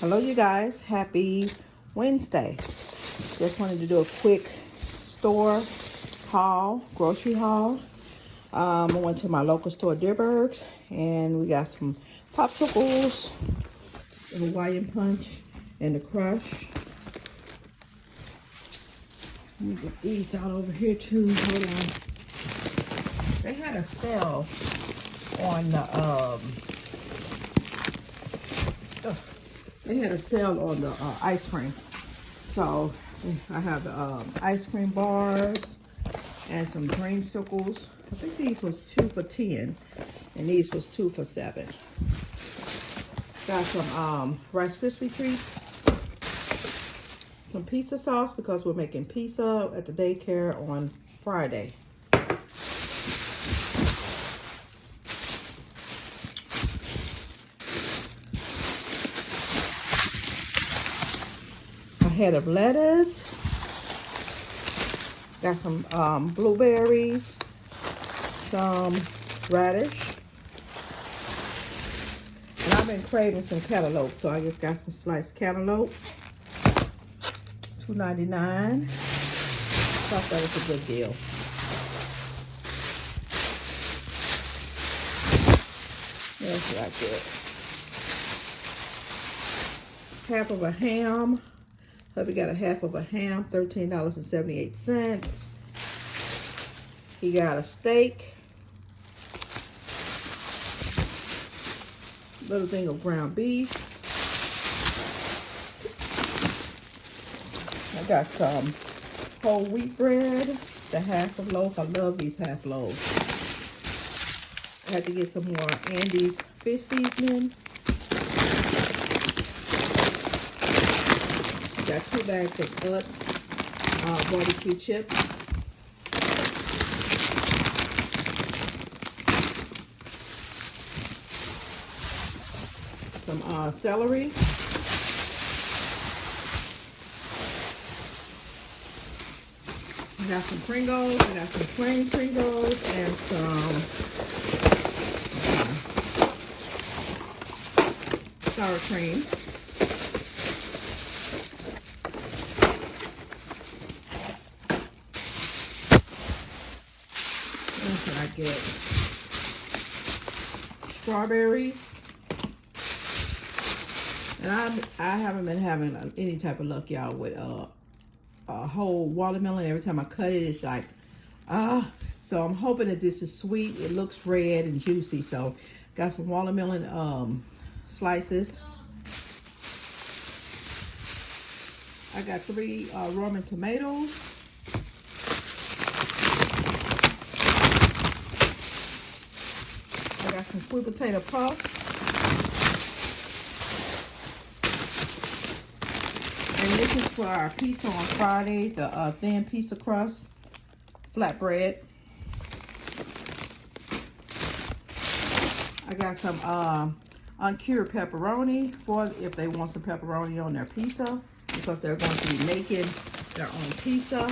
Hello you guys, happy Wednesday. Just wanted to do a quick store haul, grocery haul. I went to my local store, Deerbergs, and we got some popsicles, the Hawaiian Punch, and the Crush. Let me get these out over here too, hold on. They had a sale on the ice cream. So I have ice cream bars and some dreamsicles. I think these was 2 for $10 and these was 2 for $7. Got some Rice Krispie treats, some pizza sauce because we're making pizza at the daycare on Friday. A head of lettuce. Got some blueberries, some radish. And I've been craving some cantaloupe, so I just got some sliced cantaloupe. $2.99. Thought that was a good deal. That's what I get. Half of a ham. Hubby got a half of a ham, $13.78. He got a steak. Little thing of ground beef. I got some whole wheat bread, the half a loaf. I love these half loaves. I had to get some more Andy's fish seasoning. Got 2 bags of Utz barbecue chips. Some celery. We got some Pringles. We got some plain Pringles and some sour cream. What did I get? Strawberries. And I haven't been having any type of luck, y'all, with a whole watermelon. Every time I cut it, it's like, so I'm hoping that this is sweet. It looks red and juicy. So got some watermelon slices. I got 3 Roman tomatoes. I got some sweet potato puffs. And this is for our pizza on Friday, the thin pizza crust flatbread. I got some uncured pepperoni for if they want some pepperoni on their pizza, because they're going to be making their own pizza.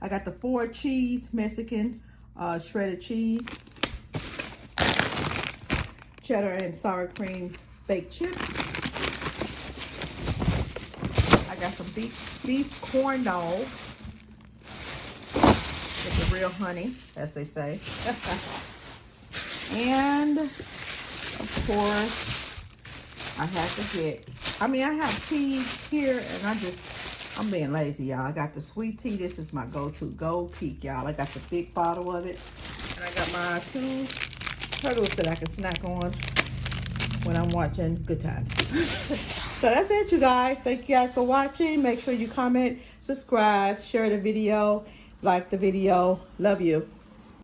I got the 4 cheese, Mexican shredded cheese, cheddar and sour cream baked chips. I got some beef corn dogs with the real honey, as they say. And of course, I had to get, I have tea here, and I'm being lazy, y'all. I got the sweet tea. This is my go-to Gold Peak, y'all. I got the big bottle of it. And I got my 2 turtles that I can snack on when I'm watching Good Times. So that's it, you guys. Thank you guys for watching. Make sure you comment, subscribe, share the video, like the video. Love you.